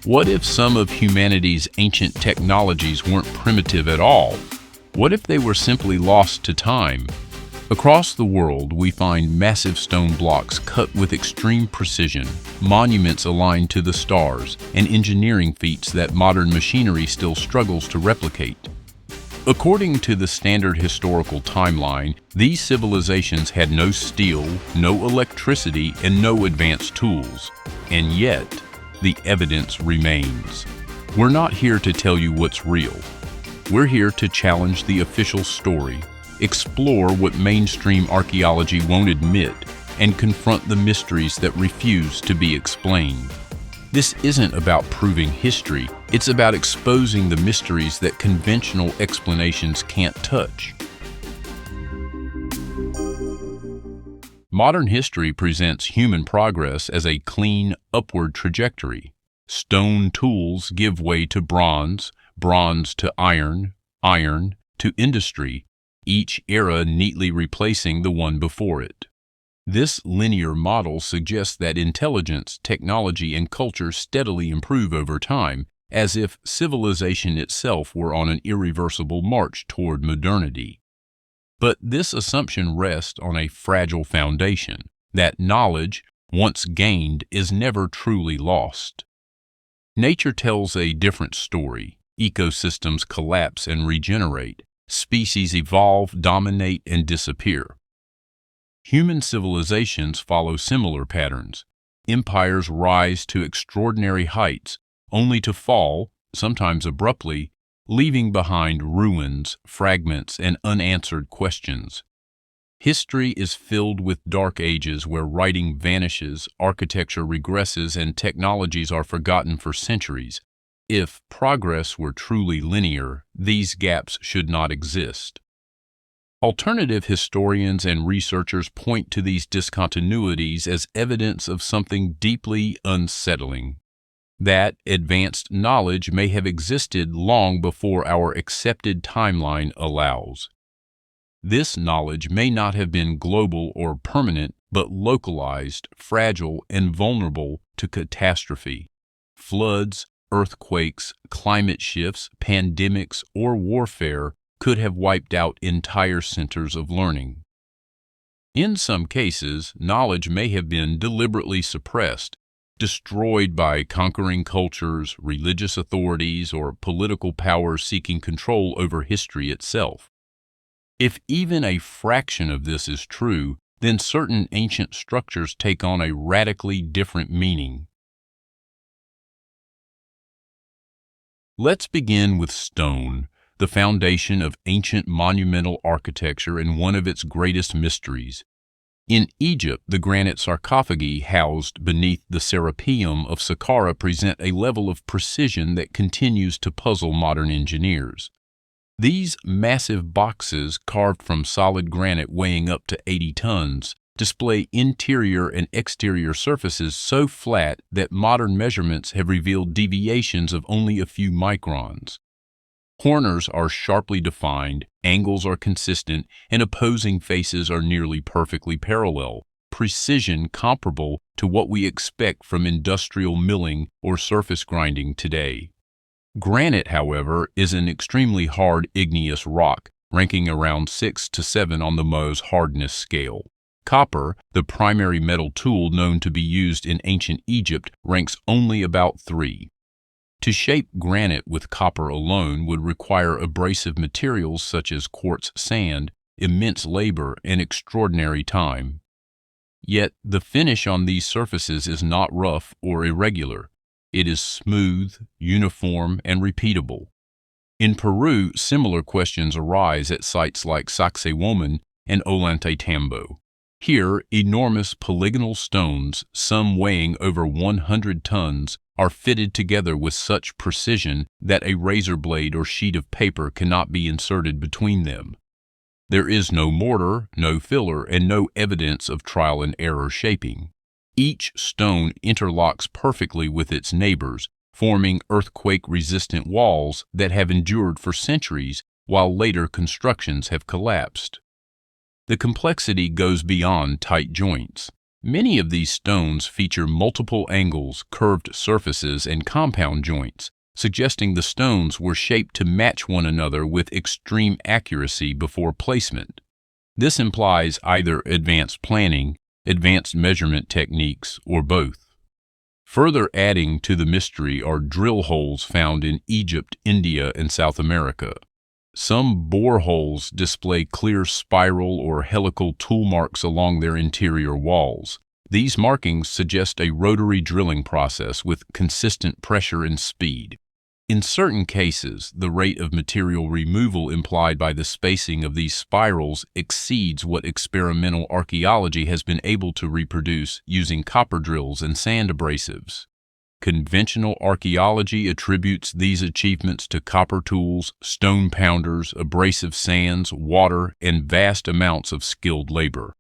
What if some of humanity's ancient technologies weren't primitive at all? What if they were simply lost to time? Across the world, we find massive stone blocks cut with extreme precision, monuments aligned to the stars, and engineering feats that modern machinery still struggles to replicate. According to the standard historical timeline, these civilizations had no steel, no electricity, and no advanced tools. And yet, the evidence remains. We're not here to tell you what's real. We're here to challenge the official story, explore what mainstream archaeology won't admit, and confront the mysteries that refuse to be explained. This isn't about proving history, it's about exposing the mysteries that conventional explanations can't touch. Modern history presents human progress as a clean, upward trajectory. Stone tools give way to bronze, bronze to iron, iron to industry, each era neatly replacing the one before it. This linear model suggests that intelligence, technology, and culture steadily improve over time, as if civilization itself were on an irreversible march toward modernity. But this assumption rests on a fragile foundation, that knowledge, once gained, is never truly lost. Nature tells a different story. Ecosystems collapse and regenerate. Species evolve, dominate, and disappear. Human civilizations follow similar patterns. Empires rise to extraordinary heights, only to fall, sometimes abruptly, leaving behind ruins, fragments, and unanswered questions. History is filled with dark ages where writing vanishes, architecture regresses, and technologies are forgotten for centuries. If progress were truly linear, these gaps should not exist. Alternative historians and researchers point to these discontinuities as evidence of something deeply unsettling, that advanced knowledge may have existed long before our accepted timeline allows. This knowledge may not have been global or permanent, but localized, fragile, and vulnerable to catastrophe. Floods, earthquakes, climate shifts, pandemics, or warfare could have wiped out entire centers of learning. In some cases, knowledge may have been deliberately suppressed, destroyed by conquering cultures, religious authorities, or political powers seeking control over history itself. If even a fraction of this is true, then certain ancient structures take on a radically different meaning. Let's begin with stone, the foundation of ancient monumental architecture and one of its greatest mysteries. In Egypt, the granite sarcophagi housed beneath the Serapeum of Saqqara present a level of precision that continues to puzzle modern engineers. These massive boxes, carved from solid granite weighing up to 80 tons, display interior and exterior surfaces so flat that modern measurements have revealed deviations of only a few microns. Corners are sharply defined, angles are consistent, and opposing faces are nearly perfectly parallel, precision comparable to what we expect from industrial milling or surface grinding today. Granite, however, is an extremely hard igneous rock, ranking around 6 to 7 on the Mohs hardness scale. Copper, the primary metal tool known to be used in ancient Egypt, ranks only about 3. To shape granite with copper alone would require abrasive materials such as quartz sand, immense labor, and extraordinary time. Yet the finish on these surfaces is not rough or irregular. It is smooth, uniform, and repeatable. In Peru, similar questions arise at sites like Sacsayhuaman and Ollantaytambo. Here, enormous polygonal stones, some weighing over 100 tons, are fitted together with such precision that a razor blade or sheet of paper cannot be inserted between them. There is no mortar, no filler, and no evidence of trial and error shaping. Each stone interlocks perfectly with its neighbors, forming earthquake-resistant walls that have endured for centuries while later constructions have collapsed. The complexity goes beyond tight joints. Many of these stones feature multiple angles, curved surfaces, and compound joints, suggesting the stones were shaped to match one another with extreme accuracy before placement. This implies either advanced planning, advanced measurement techniques, or both. Further adding to the mystery are drill holes found in Egypt, India, and South America. Some bore holes display clear spiral or helical tool marks along their interior walls. These markings suggest a rotary drilling process with consistent pressure and speed. In certain cases, the rate of material removal implied by the spacing of these spirals exceeds what experimental archaeology has been able to reproduce using copper drills and sand abrasives. Conventional archaeology attributes these achievements to copper tools, stone pounders, abrasive sands, water, and vast amounts of skilled labor.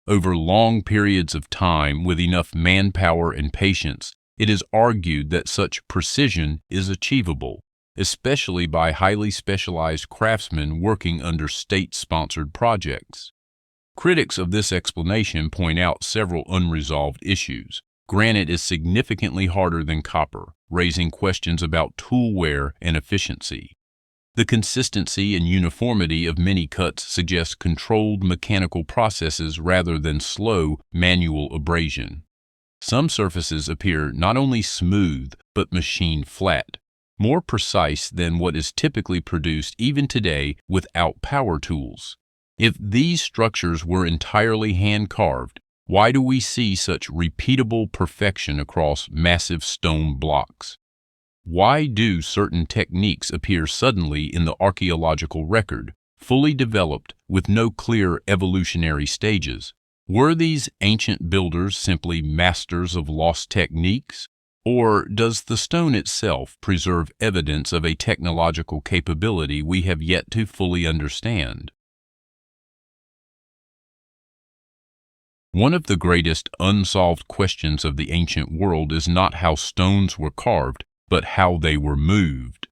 Over long periods of time, with enough manpower and patience, it is argued that such precision is achievable, especially by highly specialized craftsmen working under state-sponsored projects. Critics of this explanation point out several unresolved issues. Granite is significantly harder than copper, raising questions about tool wear and efficiency. The consistency and uniformity of many cuts suggest controlled mechanical processes rather than slow manual abrasion. Some surfaces appear not only smooth, but machine flat, more precise than what is typically produced even today without power tools. If these structures were entirely hand-carved, why do we see such repeatable perfection across massive stone blocks? Why do certain techniques appear suddenly in the archaeological record, fully developed with no clear evolutionary stages? Were these ancient builders simply masters of lost techniques? Or does the stone itself preserve evidence of a technological capability we have yet to fully understand? One of the greatest unsolved questions of the ancient world is not how stones were carved, but how they were moved.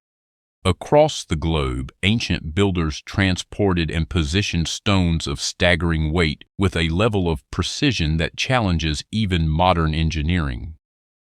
Across the globe, ancient builders transported and positioned stones of staggering weight with a level of precision that challenges even modern engineering.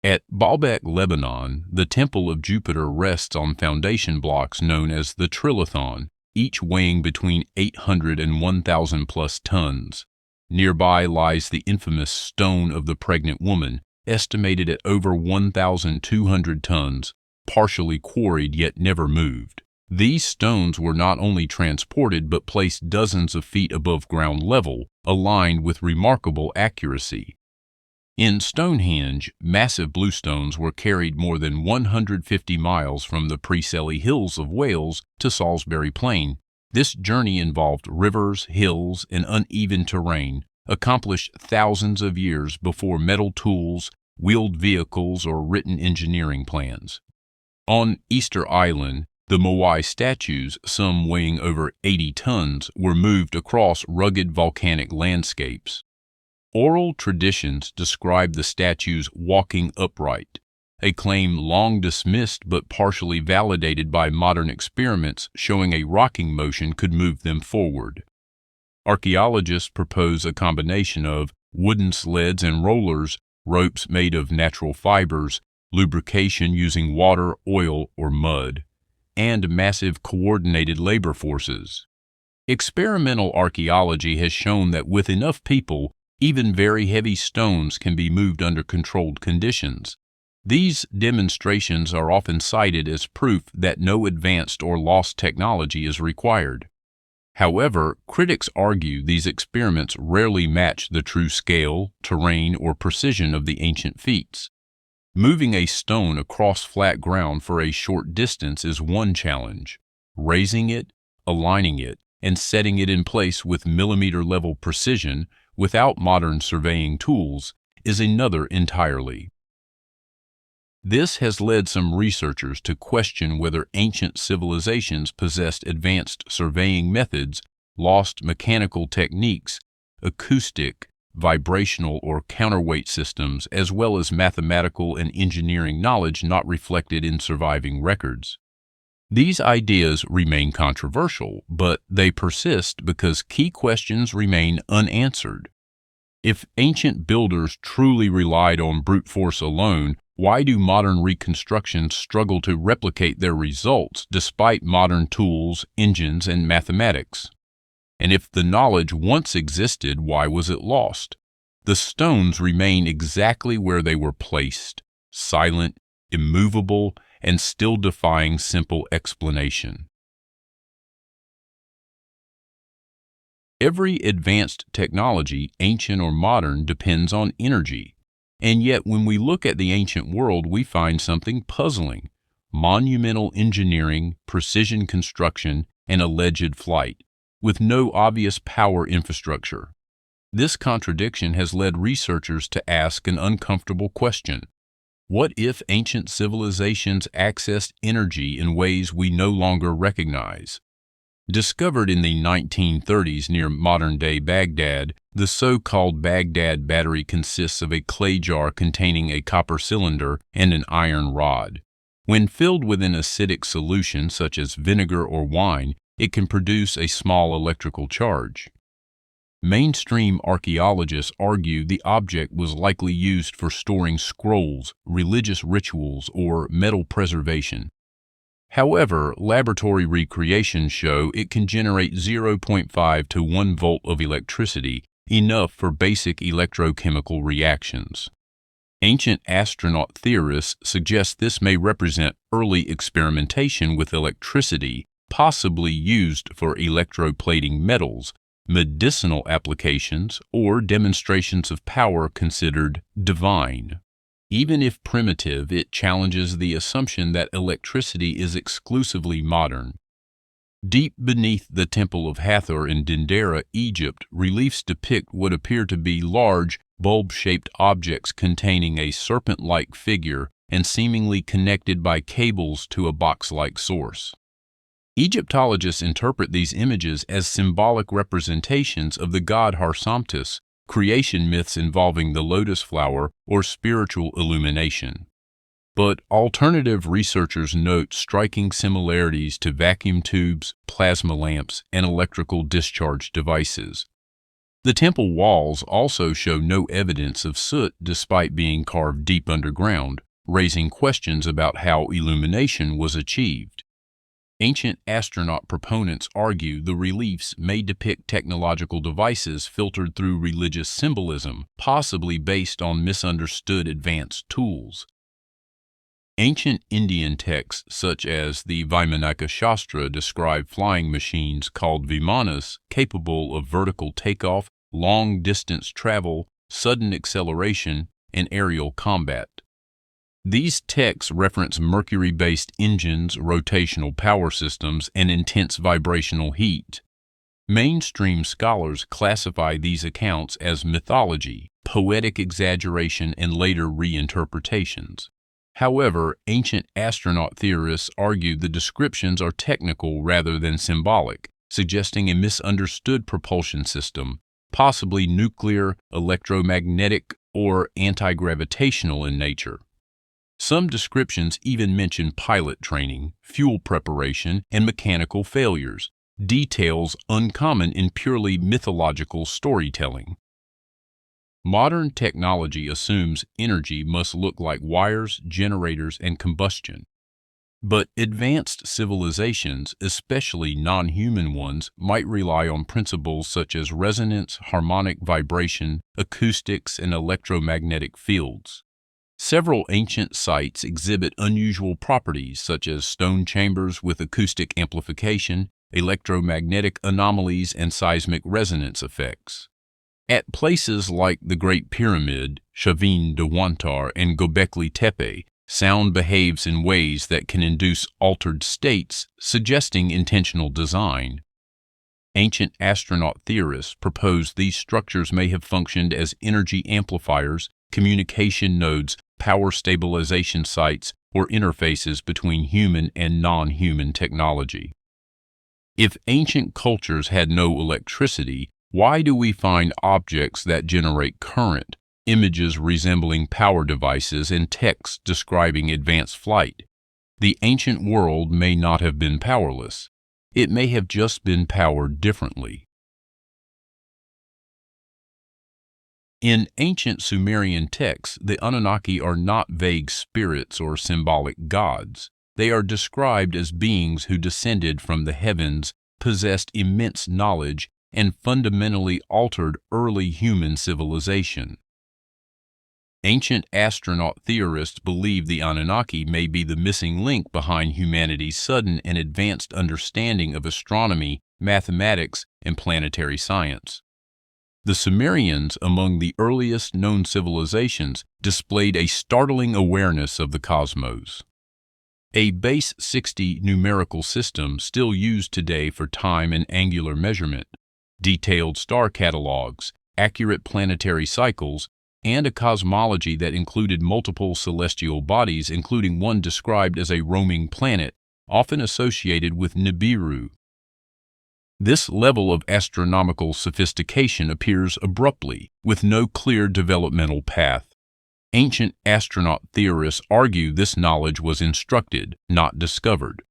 At Baalbek, Lebanon, the Temple of Jupiter rests on foundation blocks known as the trilithon, each weighing between 800 and 1,000 plus tons. Nearby lies the infamous Stone of the Pregnant Woman, estimated at over 1,200 tons, partially quarried yet never moved. These stones were not only transported but placed dozens of feet above ground level, aligned with remarkable accuracy. In Stonehenge, massive bluestones were carried more than 150 miles from the Preseli Hills of Wales to Salisbury Plain. This journey involved rivers, hills, and uneven terrain, accomplished thousands of years before metal tools, wheeled vehicles, or written engineering plans. On Easter Island, the Moai statues, some weighing over 80 tons, were moved across rugged volcanic landscapes. Oral traditions describe the statues walking upright, a claim long dismissed but partially validated by modern experiments showing a rocking motion could move them forward. Archaeologists propose a combination of wooden sleds and rollers, ropes made of natural fibers, lubrication using water, oil, or mud, and massive coordinated labor forces. Experimental archaeology has shown that with enough people, even very heavy stones can be moved under controlled conditions. These demonstrations are often cited as proof that no advanced or lost technology is required. However, critics argue these experiments rarely match the true scale, terrain, or precision of the ancient feats. Moving a stone across flat ground for a short distance is one challenge. Raising it, aligning it, and setting it in place with millimeter-level precision without modern surveying tools is another entirely. This has led some researchers to question whether ancient civilizations possessed advanced surveying methods, lost mechanical techniques, acoustic, vibrational, or counterweight systems, as well as mathematical and engineering knowledge not reflected in surviving records. These ideas remain controversial, but they persist because key questions remain unanswered. If ancient builders truly relied on brute force alone, why do modern reconstructions struggle to replicate their results despite modern tools, engines, and mathematics? And if the knowledge once existed, why was it lost? The stones remain exactly where they were placed, silent, immovable, and still defying simple explanation. Every advanced technology, ancient or modern, depends on energy. And yet, when we look at the ancient world, we find something puzzling: monumental engineering, precision construction, and alleged flight, with no obvious power infrastructure. This contradiction has led researchers to ask an uncomfortable question. What if ancient civilizations accessed energy in ways we no longer recognize? Discovered in the 1930s near modern-day Baghdad, the so-called Baghdad battery consists of a clay jar containing a copper cylinder and an iron rod. When filled with an acidic solution such as vinegar or wine, it can produce a small electrical charge. Mainstream archaeologists argue the object was likely used for storing scrolls, religious rituals, or metal preservation. However, laboratory recreations show it can generate 0.5 to 1 volt of electricity, enough for basic electrochemical reactions. Ancient astronaut theorists suggest this may represent early experimentation with electricity, possibly used for electroplating metals, medicinal applications, or demonstrations of power considered divine. Even if primitive, it challenges the assumption that electricity is exclusively modern. Deep beneath the Temple of Hathor in Dendera, Egypt, reliefs depict what appear to be large, bulb-shaped objects containing a serpent-like figure and seemingly connected by cables to a box-like source. Egyptologists interpret these images as symbolic representations of the god Harsamtus, creation myths involving the lotus flower, or spiritual illumination. But alternative researchers note striking similarities to vacuum tubes, plasma lamps, and electrical discharge devices. The temple walls also show no evidence of soot despite being carved deep underground, raising questions about how illumination was achieved. Ancient astronaut proponents argue the reliefs may depict technological devices filtered through religious symbolism, possibly based on misunderstood advanced tools. Ancient Indian texts such as the Vaimanika Shastra describe flying machines called vimanas capable of vertical takeoff, long-distance travel, sudden acceleration, and aerial combat. These texts reference mercury-based engines, rotational power systems, and intense vibrational heat. Mainstream scholars classify these accounts as mythology, poetic exaggeration, and later reinterpretations. However, ancient astronaut theorists argue the descriptions are technical rather than symbolic, suggesting a misunderstood propulsion system, possibly nuclear, electromagnetic, or anti-gravitational in nature. Some descriptions even mention pilot training, fuel preparation, and mechanical failures, details uncommon in purely mythological storytelling. Modern technology assumes energy must look like wires, generators, and combustion. But advanced civilizations, especially non-human ones, might rely on principles such as resonance, harmonic vibration, acoustics, and electromagnetic fields. Several ancient sites exhibit unusual properties such as stone chambers with acoustic amplification, electromagnetic anomalies, and seismic resonance effects. At places like the Great Pyramid, Shavin Dewantar, and Göbekli Tepe, sound behaves in ways that can induce altered states, suggesting intentional design. Ancient astronaut theorists propose these structures may have functioned as energy amplifiers, communication nodes, power stabilization sites, or interfaces between human and non-human technology. If ancient cultures had no electricity, why do we find objects that generate current, images resembling power devices, and texts describing advanced flight? The ancient world may not have been powerless. It may have just been powered differently. In ancient Sumerian texts, the Anunnaki are not vague spirits or symbolic gods. They are described as beings who descended from the heavens, possessed immense knowledge, and fundamentally altered early human civilization. Ancient astronaut theorists believe the Anunnaki may be the missing link behind humanity's sudden and advanced understanding of astronomy, mathematics, and planetary science. The Sumerians, among the earliest known civilizations, displayed a startling awareness of the cosmos. A base 60 numerical system still used today for time and angular measurement, detailed star catalogs, accurate planetary cycles, and a cosmology that included multiple celestial bodies, including one described as a roaming planet, often associated with Nibiru. This level of astronomical sophistication appears abruptly, with no clear developmental path. Ancient astronaut theorists argue this knowledge was instructed, not discovered.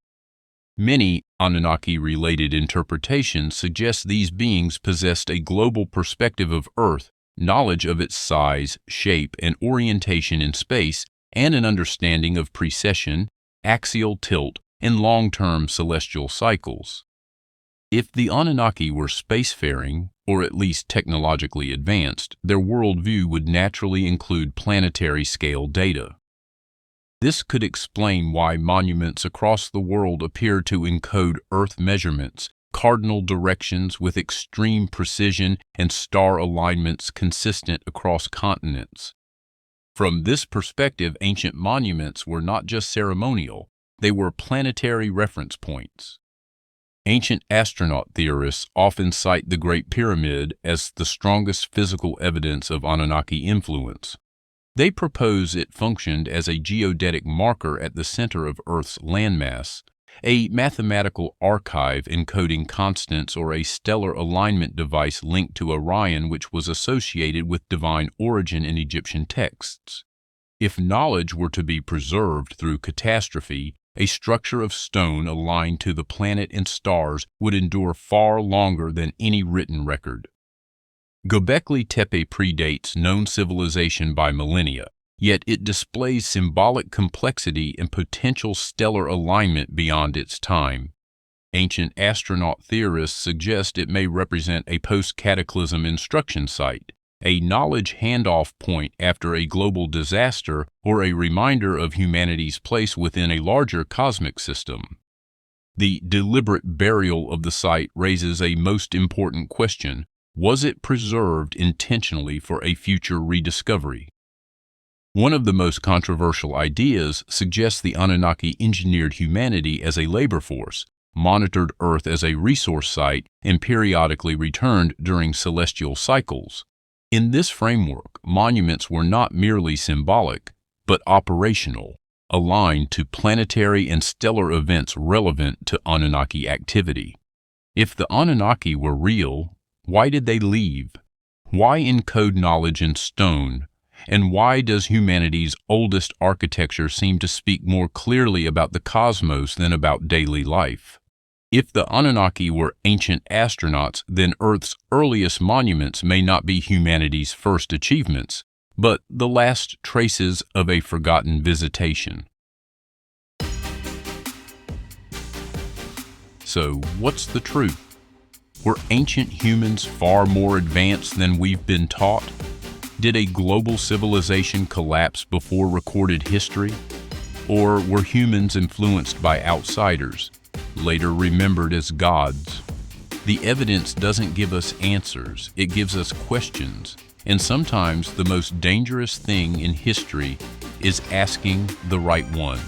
Many Anunnaki-related interpretations suggest these beings possessed a global perspective of Earth, knowledge of its size, shape, and orientation in space, and an understanding of precession, axial tilt, and long-term celestial cycles. If the Anunnaki were spacefaring, or at least technologically advanced, their worldview would naturally include planetary-scale data. This could explain why monuments across the world appear to encode Earth measurements, cardinal directions with extreme precision, and star alignments consistent across continents. From this perspective, ancient monuments were not just ceremonial, they were planetary reference points. Ancient astronaut theorists often cite the Great Pyramid as the strongest physical evidence of Anunnaki influence. They propose it functioned as a geodetic marker at the center of Earth's landmass, a mathematical archive encoding constants, or a stellar alignment device linked to Orion, which was associated with divine origin in Egyptian texts. If knowledge were to be preserved through catastrophe, a structure of stone aligned to the planet and stars would endure far longer than any written record. Göbekli Tepe predates known civilization by millennia, yet it displays symbolic complexity and potential stellar alignment beyond its time. Ancient astronaut theorists suggest it may represent a post-cataclysm instruction site, a knowledge handoff point after a global disaster, or a reminder of humanity's place within a larger cosmic system. The deliberate burial of the site raises a most important question: was it preserved intentionally for a future rediscovery? One of the most controversial ideas suggests the Anunnaki engineered humanity as a labor force, monitored Earth as a resource site, and periodically returned during celestial cycles. In this framework, monuments were not merely symbolic, but operational, aligned to planetary and stellar events relevant to Anunnaki activity. If the Anunnaki were real, why did they leave? Why encode knowledge in stone? And why does humanity's oldest architecture seem to speak more clearly about the cosmos than about daily life? If the Anunnaki were ancient astronauts, then Earth's earliest monuments may not be humanity's first achievements, but the last traces of a forgotten visitation. So, what's the truth? Were ancient humans far more advanced than we've been taught? Did a global civilization collapse before recorded history? Or were humans influenced by outsiders, later remembered as gods? The evidence doesn't give us answers, it gives us questions. And sometimes the most dangerous thing in history is asking the right one.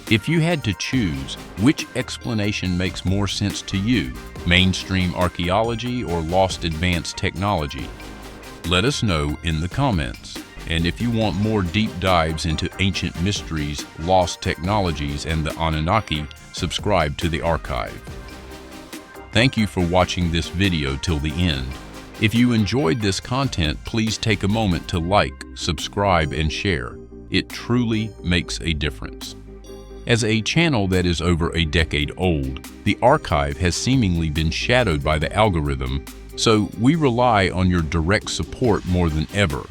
If you had to choose, which explanation makes more sense to you, mainstream archaeology or lost advanced technology? Let us know in the comments. And if you want more deep dives into ancient mysteries, lost technologies, and the Anunnaki, subscribe to the archive. Thank you for watching this video till the end. If you enjoyed this content, please take a moment to like, subscribe, and share. It truly makes a difference. As a channel that is over a decade old, the archive has seemingly been shadowed by the algorithm, So we rely on your direct support more than ever.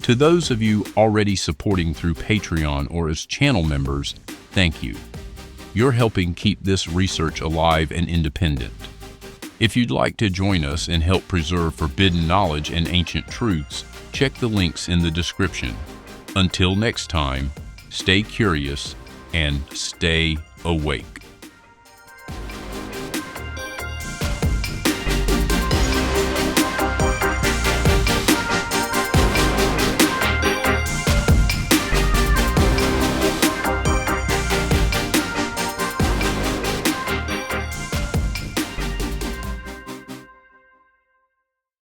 To those of you already supporting through Patreon or as channel members, thank you. You're helping keep this research alive and independent. If you'd like to join us and help preserve forbidden knowledge and ancient truths, check the links in the description. Until next time, stay curious and stay awake.